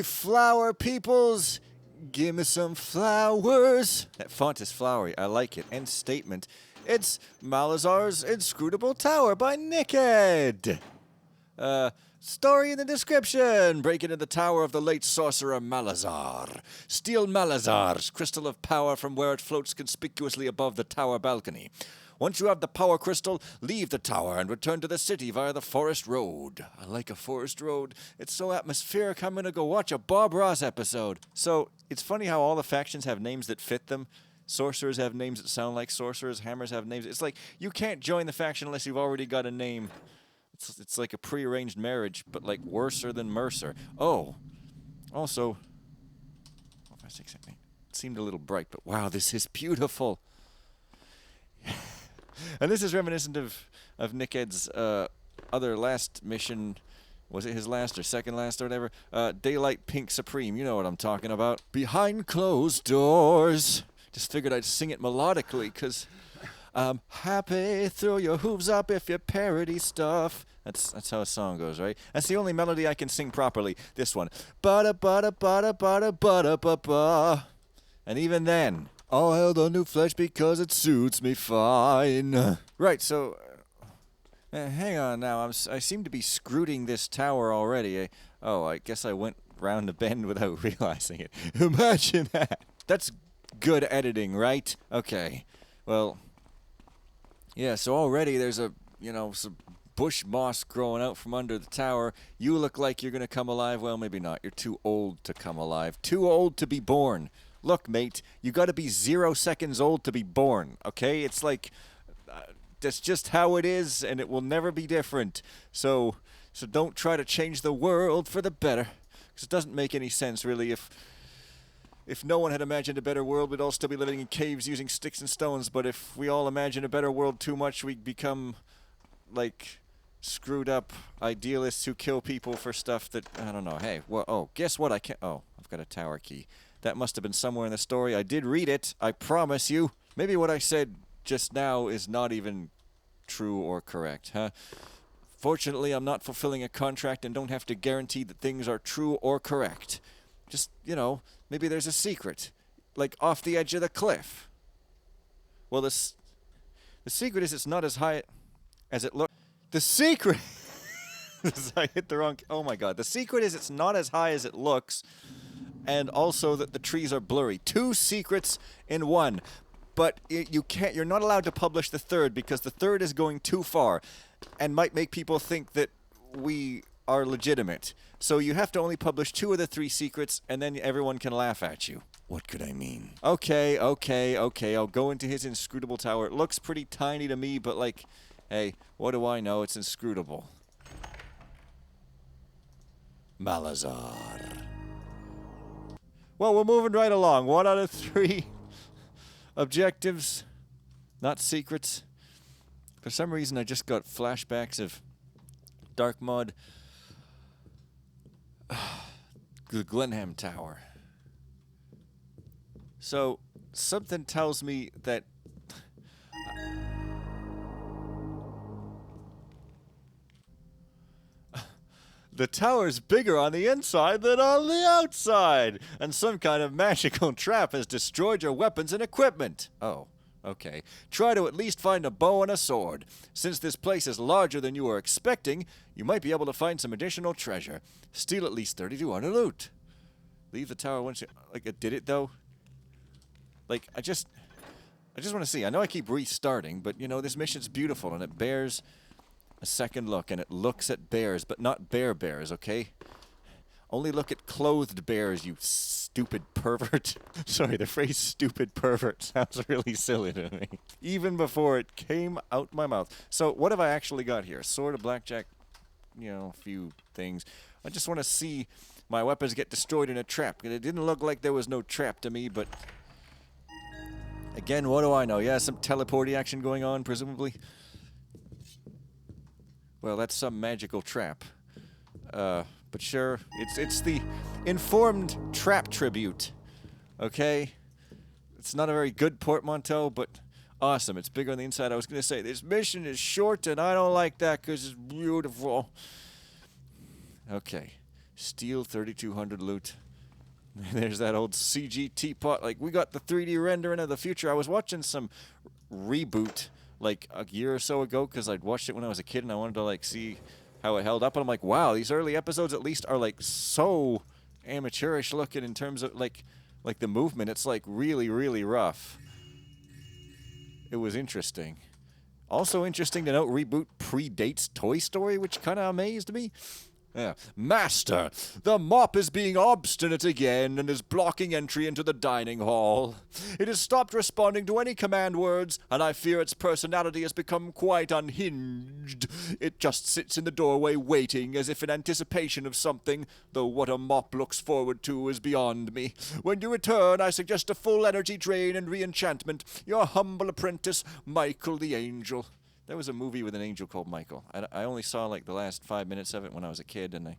Hey, flower peoples, give me some flowers. That font is flowery. I like it. End statement. It's Malazar's Inscrutable Tower by Nickhead. Story in the description. Break into the tower of the late sorcerer Malazar. Steal Malazar's crystal of power from where it floats conspicuously above the tower balcony. Once you have the power crystal, leave the tower and return to the city via the forest road. I like a forest road. It's so atmospheric, I'm gonna go watch a Bob Ross episode. So, it's funny how all the factions have names that fit them. Sorcerers have names that sound like sorcerers. Hammers have names. It's like, you can't join the faction unless you've already got a name. It's like a prearranged marriage, but like worser than Mercer. Oh, also, 4, 5, 6, 7, 8. It seemed a little bright, but wow, this is beautiful. And this is reminiscent of Nickhead's other last mission. Was it his last or second last or whatever? Daylight Pink Supreme. You know what I'm talking about. Behind closed doors. Just figured I'd sing it melodically, because I'm happy. Throw your hooves up if you parody stuff. That's how a song goes, right? That's the only melody I can sing properly. This one. Ba-da, ba-da, ba-da, ba-da, ba-da, ba-ba. And even then, I'll hail the new flesh because it suits me fine. Right, so hang on now. I seem to be scruting this tower already. I guess I went round the bend without realizing it. Imagine that. That's good editing, right? Okay. Well, yeah, so already there's some bush moss growing out from under the tower. You look like you're going to come alive. Well, maybe not. You're too old to come alive. Too old to be born. Look, mate, you got to be 0 seconds old to be born, okay? It's like, that's just how it is, and it will never be different. So don't try to change the world for the better, because it doesn't make any sense, really. If no one had imagined a better world, we'd all still be living in caves using sticks and stones, but if we all imagine a better world too much, we'd become, like, screwed up idealists who kill people for stuff that, I don't know. Hey, guess what? I've got a tower key. That must have been somewhere in the story. I did read it, I promise you. Maybe what I said just now is not even true or correct, huh? Fortunately, I'm not fulfilling a contract and don't have to guarantee that things are true or correct. Just, maybe there's a secret, like off the edge of the cliff. Well, the secret is it's not as high as it looks. The secret... I hit the wrong... Oh my god. The secret is it's not as high as it looks, and also that the trees are blurry. 2 secrets in one. But you're not allowed to publish the third, because the third is going too far and might make people think that we are legitimate. So you have to only publish 2 of the 3 secrets, and then everyone can laugh at you. What could I mean? Okay. I'll go into his inscrutable tower. It looks pretty tiny to me, but like, hey, what do I know? It's inscrutable. Malazar. Well, we're moving right along. 1 out of 3 objectives, not secrets. For some reason, I just got flashbacks of Dark Mud, the Glenham Tower. So, something tells me that the tower's bigger on the inside than on the outside, and some kind of magical trap has destroyed your weapons and equipment. Oh, okay. Try to at least find a bow and a sword. Since this place is larger than you were expecting, you might be able to find some additional treasure. Steal at least 3200 loot. Leave the tower once you... Like, it did it, though? Like, I just want to see. I know I keep restarting, but, this mission's beautiful, and it bears a second look, and it looks at bears, but not bears, okay? Only look at clothed bears, you stupid pervert. Sorry, the phrase stupid pervert sounds really silly to me. Even before it came out my mouth. So, what have I actually got here? Sword, a blackjack, a few things. I just want to see my weapons get destroyed in a trap. It didn't look like there was no trap to me, but... Again, what do I know? Yeah, some teleporty action going on, presumably. Well, that's some magical trap. But sure, it's the informed trap tribute. Okay? It's not a very good portmanteau, but awesome. It's bigger on the inside. I was going to say, this mission is short, and I don't like that because it's beautiful. Okay. Steel 3200 loot. There's that old CG teapot. Like, we got the 3D rendering of the future. I was watching some reboot, like, a year or so ago, because I'd watched it when I was a kid, and I wanted to, like, see how it held up. And I'm like, wow, these early episodes at least are, like, so amateurish looking in terms of, like the movement. It's, like, really, really rough. It was interesting. Also interesting to note, reboot predates Toy Story, which kind of amazed me. Yeah. Master, the mop is being obstinate again and is blocking entry into the dining hall. It has stopped responding to any command words, and I fear its personality has become quite unhinged. It just sits in the doorway waiting, as if in anticipation of something, though what a mop looks forward to is beyond me. When you return, I suggest a full energy drain and re-enchantment. Your humble apprentice, Michael the Angel. There was a movie with an angel called Michael. I only saw like the last 5 minutes of it when I was a kid, and I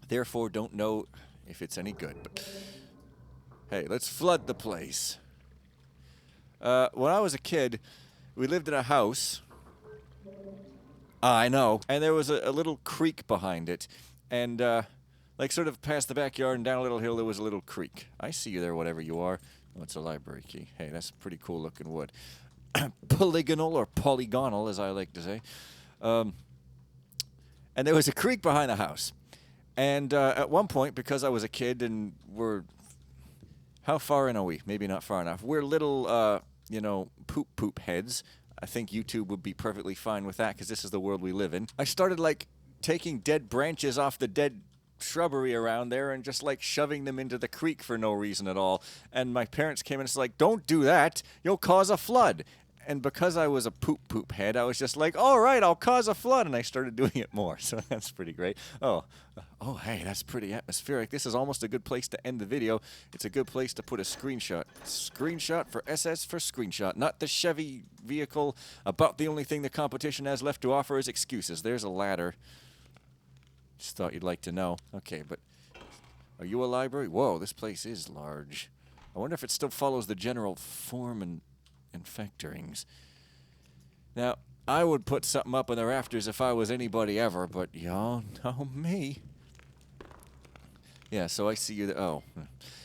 therefore don't know if it's any good. But hey, let's flood the place. When I was a kid, we lived in a house. I know. And there was a little creek behind it. And like sort of past the backyard and down a little hill, there was a little creek. I see you there, whatever you are. Oh, it's a library key. Hey, that's pretty cool looking wood. Polygonal, or polygonal, as I like to say. And there was a creek behind the house. And at one point, because I was a kid and we're... How far in are we? Maybe not far enough. We're little, you know, poop heads. I think YouTube would be perfectly fine with that, because this is the world we live in. I started, like, taking dead branches off the dead shrubbery around there and just, like, shoving them into the creek for no reason at all. And my parents came in and said, like, don't do that. You'll cause a flood. And because I was a poop head, I was just like, all right, I'll cause a flood. And I started doing it more. So that's pretty great. Oh, hey, that's pretty atmospheric. This is almost a good place to end the video. It's a good place to put a screenshot. Screenshot for SS for screenshot. Not the Chevy vehicle. About the only thing the competition has left to offer is excuses. There's a ladder. Just thought you'd like to know. Okay, but are you a library? Whoa, this place is large. I wonder if it still follows the general form and factorings. Now, I would put something up in the rafters if I was anybody ever, but y'all know me. Yeah, so I see you there. Oh.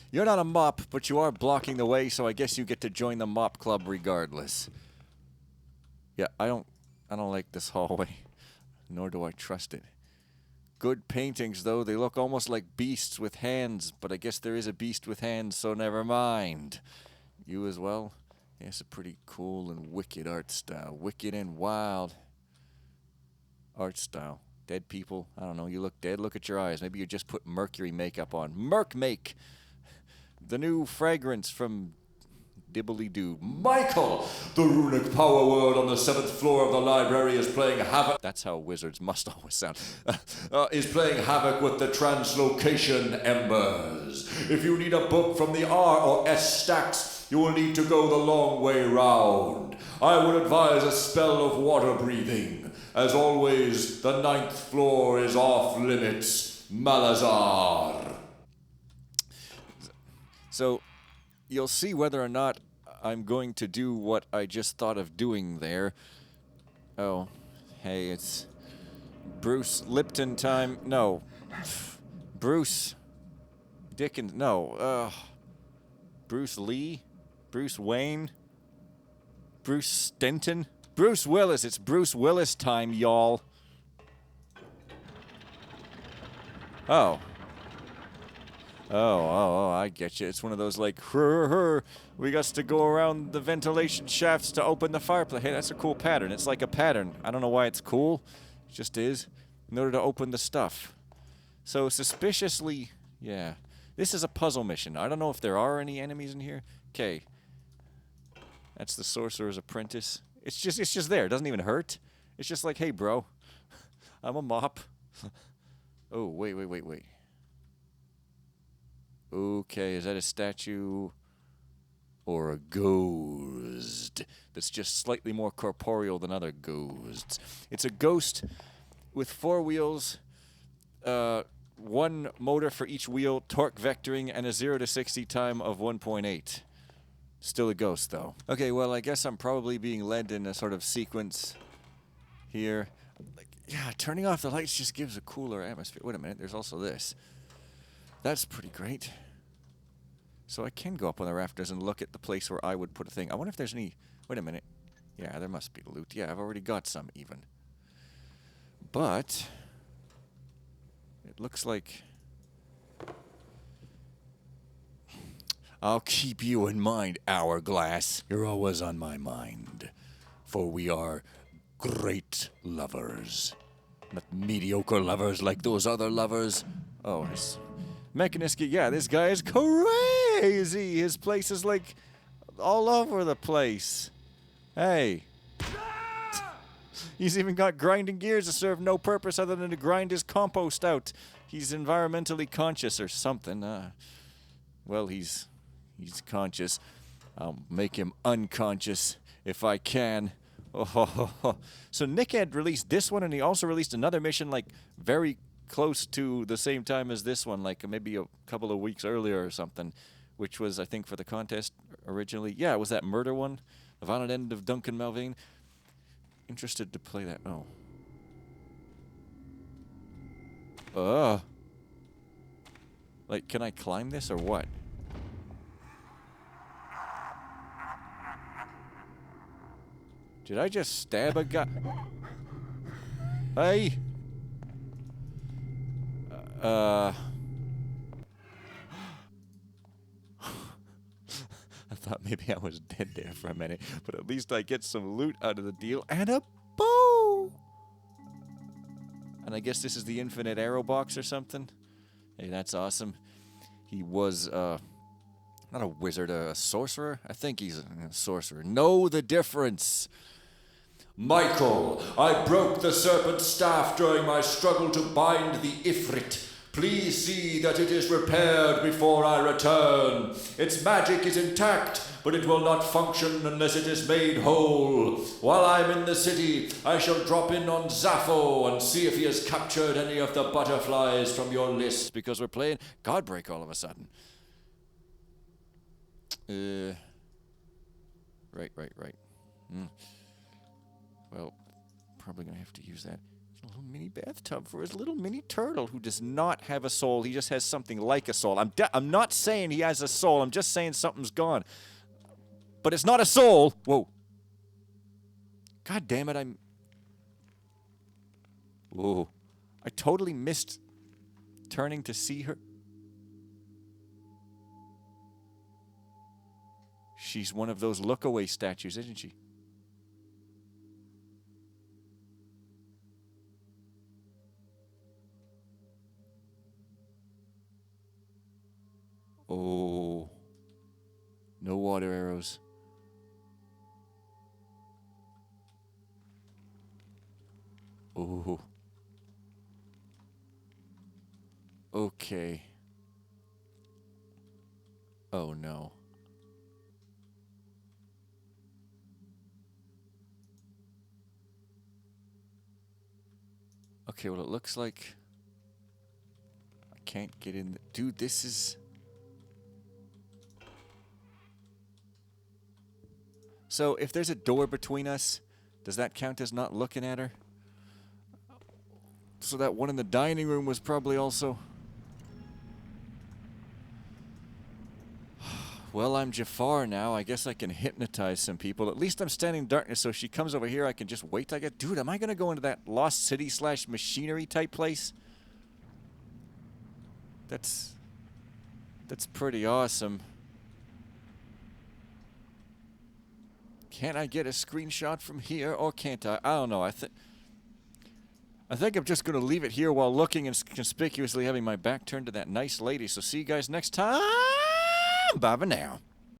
You're not a mop, but you are blocking the way, so I guess you get to join the mop club regardless. Yeah, I don't like this hallway, nor do I trust it. Good paintings, though. They look almost like beasts with hands, but I guess there is a beast with hands, so never mind. You as well? Yeah, it's a pretty cool and wicked art style. Wicked and wild art style. Dead people. I don't know. You look dead. Look at your eyes. Maybe you just put mercury makeup on. Merc Make! The new fragrance from Dibbly-Doo. Michael! The runic power word on the 7th floor of the library is playing havoc. That's how wizards must always sound. Is playing havoc with the translocation embers. If you need a book from the R or S stacks, you will need to go the long way round. I would advise a spell of water breathing. As always, the 9th floor is off limits. Malazar. So, you'll see whether or not I'm going to do what I just thought of doing there. Oh, hey, it's Bruce Lipton time. No. Bruce Dickens. No. Bruce Lee? Bruce Wayne? Bruce Stenton? Bruce Willis. It's Bruce Willis time, y'all. Oh. Oh, I get you. It's one of those like, we got to go around the ventilation shafts to open the fireplace. Hey, that's a cool pattern. It's like a pattern. I don't know why it's cool. It just is. In order to open the stuff. So suspiciously, yeah. This is a puzzle mission. I don't know if there are any enemies in here. Okay. That's the sorcerer's apprentice. It's just there. It doesn't even hurt. It's just like, hey, bro. I'm a mop. Oh, wait. Okay, is that a statue or a ghost that's just slightly more corporeal than other ghosts? It's a ghost with 4 wheels, 1 motor for each wheel, torque vectoring, and a 0 to 60 time of 1.8. Still a ghost, though. Okay, well, I guess I'm probably being led in a sort of sequence here. Like, Yeah, turning off the lights just gives a cooler atmosphere. Wait a minute, there's also this. That's pretty great. So I can go up on the rafters and look at the place where I would put a thing. I wonder if there's any... Wait a minute. Yeah, there must be loot. Yeah, I've already got some even. But... it looks like... I'll keep you in mind, Hourglass. You're always on my mind. For we are great lovers. Not mediocre lovers like those other lovers. Oh, this... Mechaniski, yeah, this guy is crazy. His place is like all over the place. Hey. He's even got grinding gears that serve no purpose other than to grind his compost out. He's environmentally conscious or something. Well, he's conscious. I'll make him unconscious if I can. Oh. So Nick had released this one, and he also released another mission like very close to the same time as this one, like maybe a couple of weeks earlier or something, which was, I think, for the contest originally. Yeah, it was that murder one, The Violent End of Duncan Malvain. Interested to play that. Oh. Like, can I climb this or what? Did I just stab a guy? Hey! I thought maybe I was dead there for a minute, but at least I get some loot out of the deal and a bow! And I guess this is the infinite arrow box or something? Hey, that's awesome. He was, not a wizard, a sorcerer? I think he's a sorcerer. Know the difference! Michael, I broke the serpent's staff during my struggle to bind the Ifrit. Please see that it is repaired before I return. Its magic is intact, but it will not function unless it is made whole. While I'm in the city, I shall drop in on Zaffo and see if he has captured any of the butterflies from your list. Because we're playing Godbreak all of a sudden. Right. Well, probably gonna have to use that. A little mini bathtub for his little mini turtle who does not have a soul. He just has something like a soul. I'm not saying he has a soul. I'm just saying something's gone. But it's not a soul. Whoa. God damn it, Whoa. I totally missed turning to see her. She's one of those look-away statues, isn't she? Oh. No water arrows. Oh. Okay. Oh no. Okay, well it looks like I can't get in. Dude, this is... So, if there's a door between us, does that count as not looking at her? So that one in the dining room was probably also... Well, I'm Jafar now. I guess I can hypnotize some people. At least I'm standing in darkness, so if she comes over here, I can just wait till I get... Dude, am I going to go into that Lost City / machinery type place? That's pretty awesome. Can't I get a screenshot from here, or can't I? I don't know. I think I'm just going to leave it here while looking and conspicuously having my back turned to that nice lady. So see you guys next time. Bye for now.